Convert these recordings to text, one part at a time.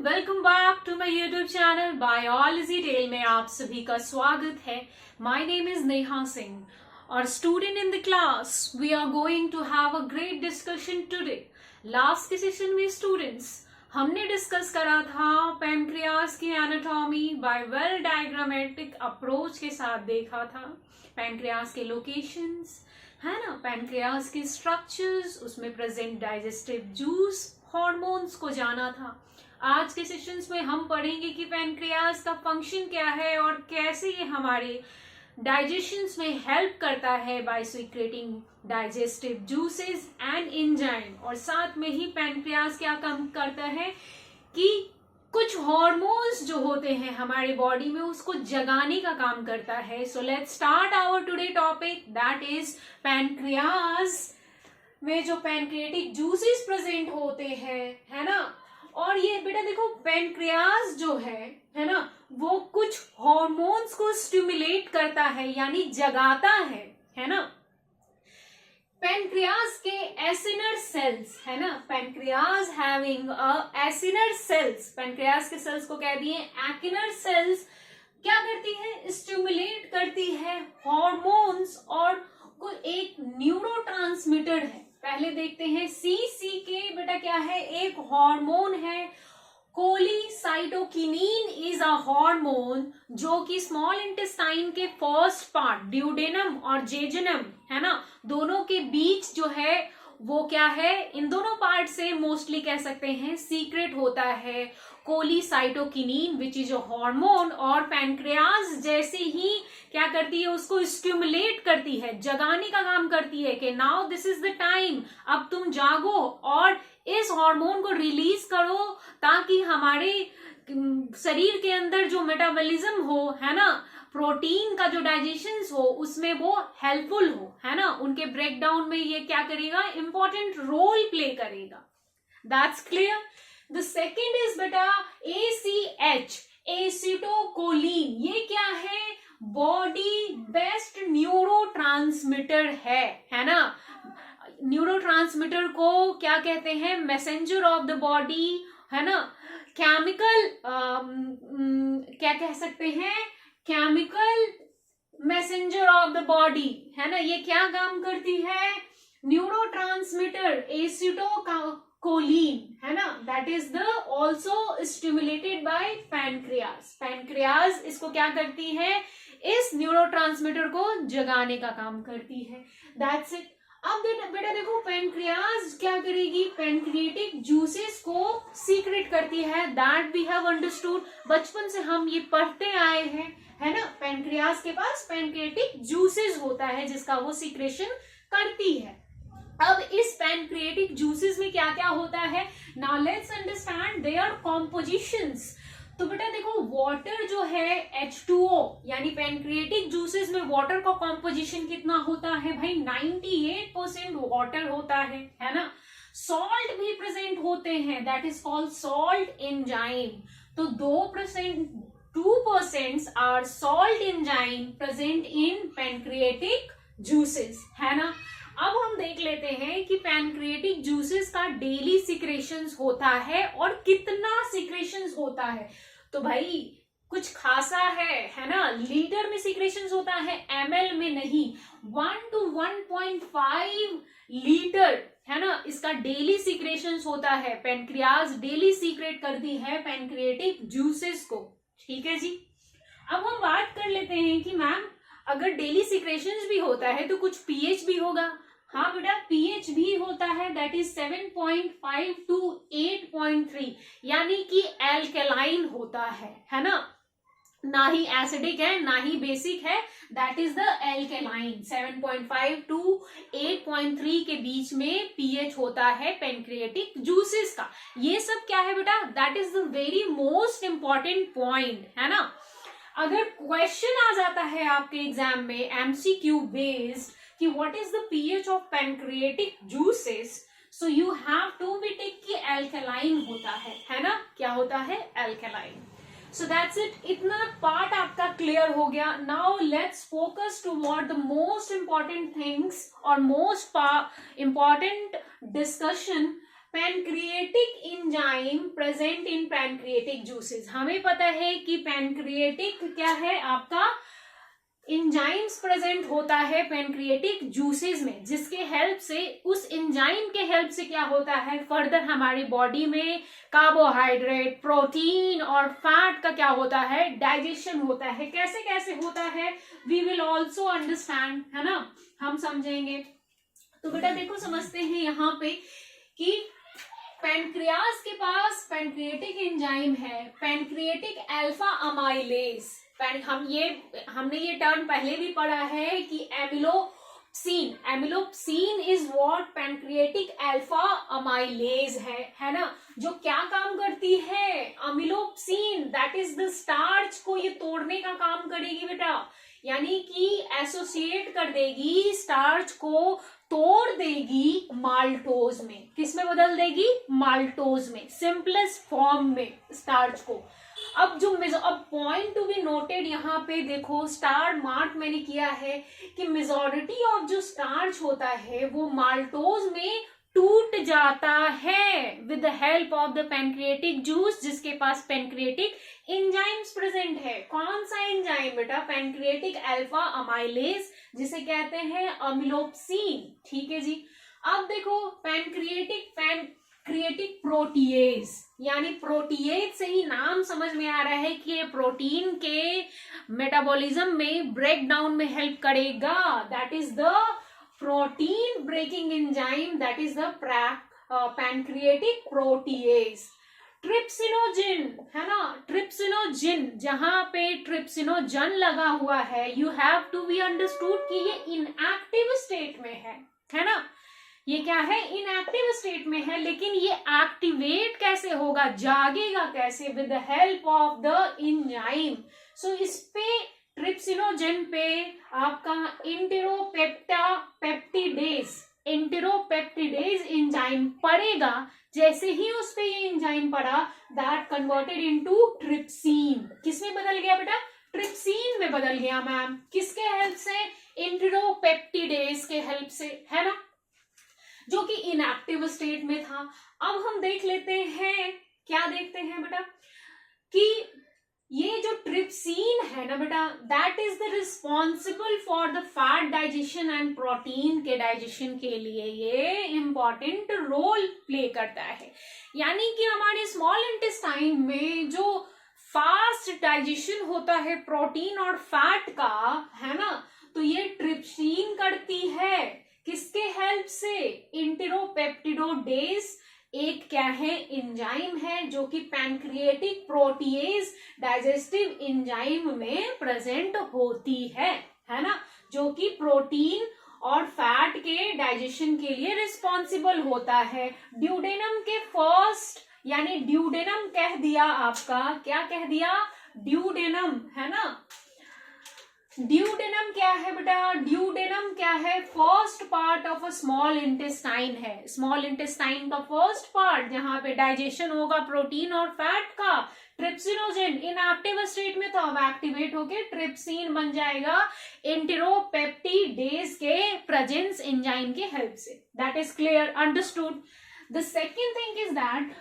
Welcome back to my YouTube channel biology टेल में आप सभी का स्वागत है। My name is Neha Singh और student in the class we are going to have a great discussion today. Last के सेशन में स्टूडेंट्स हमने डिस्कस करा था पैनक्रियाज की anatomy by well diagrammatic approach के साथ देखा था पैनक्रियाज के लोकेशंस, है ना, पैनक्रियाज के स्ट्रक्चर्स, उसमें प्रेजेंट डाइजेस्टिव जूस, हॉर्मोन्स को जाना था। आज के सेशंस में हम पढ़ेंगे कि पैनक्रियाज का फंक्शन क्या है और कैसे ये हमारे डाइजेशंस में हेल्प करता है by secreting digestive juices and enzyme. और साथ में ही पैनक्रियाज क्या काम करता है कि कुछ हॉर्मोन्स जो होते हैं हमारे बॉडी में उसको जगाने का काम करता है। So let's start our today topic that is pancreas में जो पैनक्रियाटिक जूसेस प्रेजेंट होते हैं, है ना। और ये बेटा देखो पैनक्रियाज जो है ना, वो कुछ हॉर्मोन्स को स्टिमुलेट करता है यानी जगाता है ना। पैनक्रियाज के एसिनर सेल्स, है ना, pancreas having acinar cells, pancreas के सेल्स को कह दिए एक्टिनर सेल्स, क्या करती है, स्टिमुलेट करती है हॉर्मोन्स और कोई एक न्यूरोट्रांसमीटर है। पहले देखते हैं के बेटा क्या है, एक हार्मोन है कोलिसाइटोकिनीन इज अ हार्मोन जो कि स्मॉल इंटेस्टाइन के फर्स्ट पार्ट ड्यूडेनम और जेजुनम, है ना, दोनों के बीच जो है वो क्या है, इन दोनों पार्ट से मोस्टली कह सकते हैं सीक्रेट होता है कोलिसाइटोकिनीन विच इज अ हार्मोन। और पैनक्रियाज जैसे ही क्या करती है, उसको स्टिमुलेट करती है, जगाने का काम करती है कि now this is the time, अब तुम जागो और इस हार्मोन को रिलीज करो ताकि हमारे शरीर के अंदर जो मेटाबॉलिज्म हो, है ना, प्रोटीन का जो डाइजेशन हो उसमें वो हेल्पफुल हो, है ना, उनके ब्रेकडाउन में ये क्या करेगा, इंपॉर्टेंट रोल प्ले करेगा। That's clear. The second is बेटा ACH, एसिटोकोलिन। ये क्या है, बॉडी बेस्ट न्यूरोट्रांसमीटर है ना। न्यूरोट्रांसमीटर को क्या कहते हैं, मैसेंजर ऑफ द बॉडी, है ना, केमिकल क्या कह सकते हैं, chemical messenger of the body, है ना। ये क्या काम करती है, न्यूरोट्रांसमीटर एसिटोकोलिन, है ना, that is the also stimulated by pancreas. Pancreas इसको क्या करती है, इस न्यूरोट्रांसमीटर को जगाने का काम करती है। That's it. अब बेटा देखो पैनक्रियाज क्या करेगी, पैनक्रियाटिक जूसेस को सीक्रेट करती है, दैट वी हैव अंडरस्टूड। बचपन से हम ये पढ़ते आए हैं, है ना। पैनक्रियाज के पास पैनक्रियाटिक जूसेस होता है जिसका वो सीक्रेशन करती है। अब इस पैनक्रियाटिक जूसेस में क्या क्या होता है, now let's understand their compositions. तो बेटा देखो वाटर जो है H2O, यानी पैनक्रियाटिक जूसेस में वाटर का कॉम्पोजिशन कितना होता है भाई, 98% वाटर होता है ना। सॉल्ट भी प्रेजेंट होते हैं, that is called salt enzyme. तो 2% are salt enzyme present in pancreatic juices, है ना। अब हम देख लेते हैं कि पैनक्रियाटिक जूसेस का डेली सिक्रेशंस होता है और कितना सिक्रेशंस होता है। तो भाई कुछ खासा है ना, लीटर में सिक्रेशंस होता है, ml में नहीं, 1 to 1.5 लीटर, है ना, इसका डेली सिक्रेशंस होता है। पैनक्रियाज डेली सीक्रेट करती है पैनक्रियाटिक जूसेस को, ठीक है जी। अब हम बात कर लेते हैं कि मैम अगर डेली सिक्रेशंस भी होता है तो कुछ pH भी होगा। हाँ बेटा pH भी होता है, दैट इज 7.5 to 8.3, यानी कि एल्केलाइन होता है ना, ना ही एसिडिक है ना ही बेसिक है, that is the alkaline. 7.5 to 8.3 के बीच में pH होता है पैनक्रियाटिक जूसेस का। ये सब क्या है बेटा, that is the very most important point, है ना। अगर क्वेश्चन आ जाता है आपके एग्जाम में MCQ बेस्ड कि what is the pH of pancreatic juices, so you have to be take कि एल्केलाइन होता है ना, क्या होता है, एल्केलाइन। सो दैट्स इट, इतना पार्ट आपका क्लियर हो गया। Now let's focus toward the most important things और most important discussion pancreatic enzyme present in pancreatic juices. हमें पता है कि पैनक्रिएटिक क्या है आपका एंजाइम्स प्रेजेंट होता है पैनक्रिएटिक जूसेस में, जिसके हेल्प से उस एंजाइम के हेल्प से क्या होता है फर्दर हमारी बॉडी में कार्बोहाइड्रेट, प्रोटीन और फैट का क्या होता है डाइजेशन होता है। कैसे कैसे होता है वी विल ऑल्सो अंडरस्टैंड, है ना, हम समझेंगे। तो बेटा देखो समझते हैं यहाँ पे कि पैनक्रियास के पास पैनक्रिएटिक एंजाइम है पैनक्रिएटिक अल्फा अमाइलेज। हमने ये टर्म पहले भी पढ़ा है कि amylopsin is what pancreatic alpha amylase है ना, जो क्या काम करती है amylopsin that is the starch को ये तोड़ने का काम करेगी बेटा, यानी कि एसोसिएट कर देगी स्टार्च को, तोड़ देगी माल्टोज में। किस में बदल देगी माल्टोज में, सिंपलेस्ट फॉर्म में स्टार्च को। अब पॉइंट टू बी नोटेड यहाँ पे देखो स्टार मार्क मैंने किया है कि मेजॉरिटी ऑफ जो स्टार्च होता है वो माल्टोज में टूट जाता है with the help of the pancreatic juice, जिसके पास पैनक्रिएटिक एंजाइम्स प्रेजेंट है। कौन सा एंजाइम बेटा पैनक्रिएटिक अल्फा अमाइलेज, जिसे कहते हैं अमिलोप्सिन। ठीक है जी। अब देखो पैनक्रिएटिक प्रोटीएज, यानी प्रोटीएज से ही नाम समझ में आ रहा है कि ये प्रोटीन के मेटाबॉलिज्म में ब्रेक डाउन में हेल्प करेगा। That is the protein breaking enzyme, that is the pancreatic protease. Trypsinogen है ना, ट्रिप्सिनोजिन, जहां पे ट्रिप्सिनोजन लगा हुआ है you have to be understood कि ये इनएक्टिव स्टेट में है ना, ये क्या है इनएक्टिव स्टेट में है, लेकिन ये एक्टिवेट कैसे होगा, जागेगा कैसे with the help of the enzyme. So इस पे ट्रिप्सिनोजन पे आपका इंटेरोपेप्टिडेज एंजाइम पड़ेगा। जैसे ही उस पे ये एंजाइम पड़ा दैट कन्वर्टेड इनटू ट्रिप्सिन। किसमें बदल गया बेटा ट्रिप्सिन में बदल गया मैम। किसके हेल्प से इंटेरोपेप्टिडेज के हेल्प से, है ना, जो कि इनएक्टिव स्टेट में था। अब हम देख लेते हैं, क्या देखते हैं बेटा कि ये जो ट्रिप्सिन है ना बेटा that is the responsible for the fat digestion and protein के डाइजेशन के लिए ये इंपॉर्टेंट रोल प्ले करता है। यानी कि हमारे स्मॉल इंटेस्टाइन में जो फास्ट डाइजेशन होता है प्रोटीन और फैट का, है ना, तो ये ट्रिप्सिन करती है। किसके हेल्प से इंटेरोपेप्टिडोडेज एक क्या है एंजाइम है जो कि पैनक्रिएटिक प्रोटीएज डाइजेस्टिव एंजाइम में प्रेजेंट होती है ना, जो कि प्रोटीन और फैट के डाइजेशन के लिए रिस्पॉन्सिबल होता है। ड्यूडेनम के फर्स्ट, यानी ड्यूडेनम कह दिया आपका, क्या कह दिया ड्यूडेनम, है ना। ड्यूडेनम क्या है बेटा, ड्यूडेनम क्या है first part of a small intestine है। स्मॉल इंटेस्टाइन का फर्स्ट पार्ट जहां पे डाइजेशन होगा प्रोटीन और फैट का। ट्रिप्सिनोजन इनएक्टिव स्टेट में तो अब एक्टिवेट होके ट्रिप्सिन बन जाएगा इंटेरोपेप्टिडेज के प्रेजेंस एंजाइम के हेल्प से। That is clear, understood. The second thing is that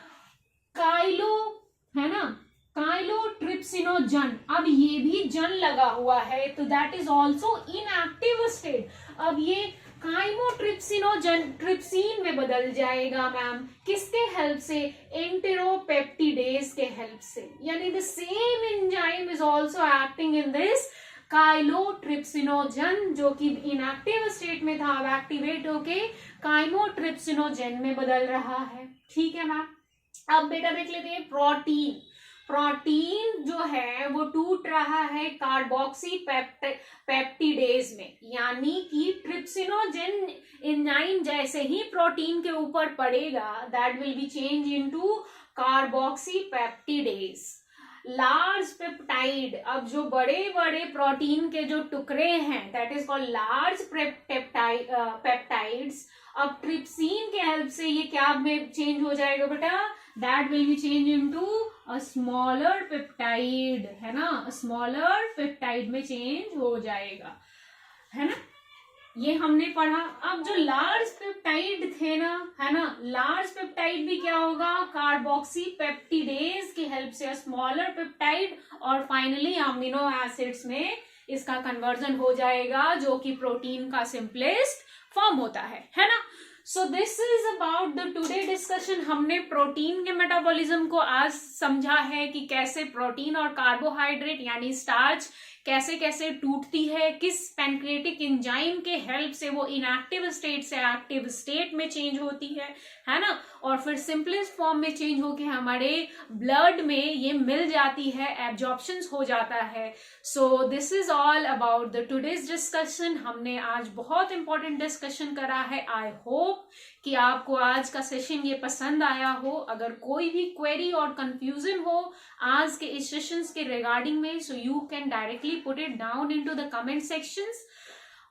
Kylo, है ना, काइलोट्रिप्सिनोजन, अब ये भी जन लगा हुआ है तो that is also inactive state. अब ये काइमोट्रिप्सिनोजन ट्रिप्सिन में बदल जाएगा मैम। किसके हेल्प से इंटेरोपेप्टिडेज के हेल्प से, यानी the same enzyme is also acting in this chymotrypsinogen, जो कि इनएक्टिव स्टेट में था अब एक्टिवेट होके काइमोट्रिप्सिनोजन में बदल रहा है। ठीक है मैम। अब बेटा देख लेते हैं प्रोटीन। प्रोटीन जो है वो टूट रहा है कार्बोक्सी पेप्टिडेज में, यानी कि ट्रिप्सिनोजन एंजाइम जैसे ही प्रोटीन के ऊपर पड़ेगा that will be change into carboxy peptidase. Large peptide, अब जो बड़े बड़े प्रोटीन के जो टुकड़े हैं that is called large peptides. अब ट्रिप्सिन के हेल्प से ये क्या में चेंज हो जाएगा बेटा, that will be change into a smaller peptide, है ना, स्मॉलर पेप्टाइड में चेंज हो जाएगा, है ना। ये हमने पढ़ा। अब जो लार्ज पेप्टाइड थे ना, है ना, लार्ज पेप्टाइड भी क्या होगा, कार्बोक्सी पेप्टिडेज की हेल्प से स्मॉलर पेप्टाइड और फाइनली अमीनो एसिड्स में इसका कन्वर्जन हो जाएगा, जो कि प्रोटीन का सिंपलेस्ट फॉर्म होता है ना। So this is about the today discussion. हमने प्रोटीन के मेटाबॉलिज्म को आज समझा है कि कैसे प्रोटीन और कार्बोहाइड्रेट यानी स्टार्च कैसे कैसे टूटती है, किस पैनक्रिएटिक एंजाइम के हेल्प से वो इनएक्टिव स्टेट से एक्टिव स्टेट में चेंज होती है ना, और फिर सिंपलेस्ट फॉर्म में चेंज होके हमारे ब्लड में ये मिल जाती है, एब्जॉर्प्शंस हो जाता है। So this is all about the today's discussion. हमने आज बहुत इंपॉर्टेंट डिस्कशन करा है। आई होप कि आपको आज का सेशन ये पसंद आया हो। अगर कोई भी क्वेरी और कंफ्यूजन हो आज के इस सेशंस के रिगार्डिंग में, so you can directly put it down into the comment sections.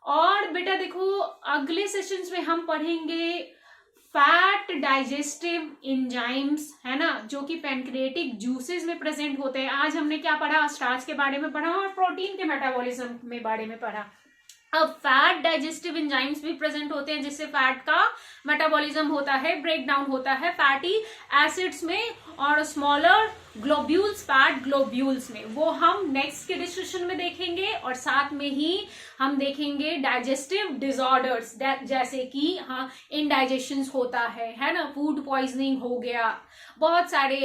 और बेटा देखो, अगले सेशंस में हम पढ़ेंगे फैट डाइजेस्टिव एंजाइम्स, है ना, जो कि पैनक्रिएटिक जूसेस में प्रेजेंट होते हैं। आज हमने क्या पढ़ा, स्टार्च के बारे में पढ़ा और प्रोटीन के मेटाबॉलिज्म में बारे में पढ़ा। अब फैट डाइजेस्टिव एंजाइम्स भी प्रेजेंट होते हैं, जिससे फैट का मेटाबॉलिज्म होता है, ब्रेक डाउन होता है फैटी एसिड्स में और स्मॉलर ग्लोब्यूल्स, फैट ग्लोब्यूल्स में। वो हम नेक्स्ट के डिस्कशन में देखेंगे। और साथ में ही हम देखेंगे डाइजेस्टिव डिसऑर्डर्स, जैसे कि हाँ इनडाइजेशन होता है ना, फूड पॉइजनिंग हो गया, बहुत सारे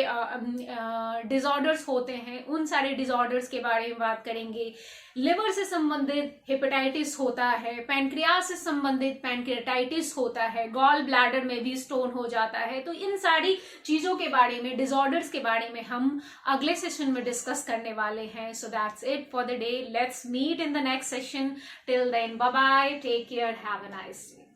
डिसऑर्डर्स होते हैं, उन सारे डिसऑर्डर्स के बारे में बात करेंगे। लिवर से संबंधित हेपेटाइटिस होता है, पैनक्रियास से संबंधित पैनक्रियाटाइटिस होता है, गॉल ब्लैडर में भी स्टोन हो जाता है। तो इन सारी चीजों के बारे में, डिसऑर्डर्स के बारे में हम अगले सेशन में डिस्कस करने वाले हैं। So that's it for the day. Let's meet in the next session. Till then, bye bye, take care, have a nice day.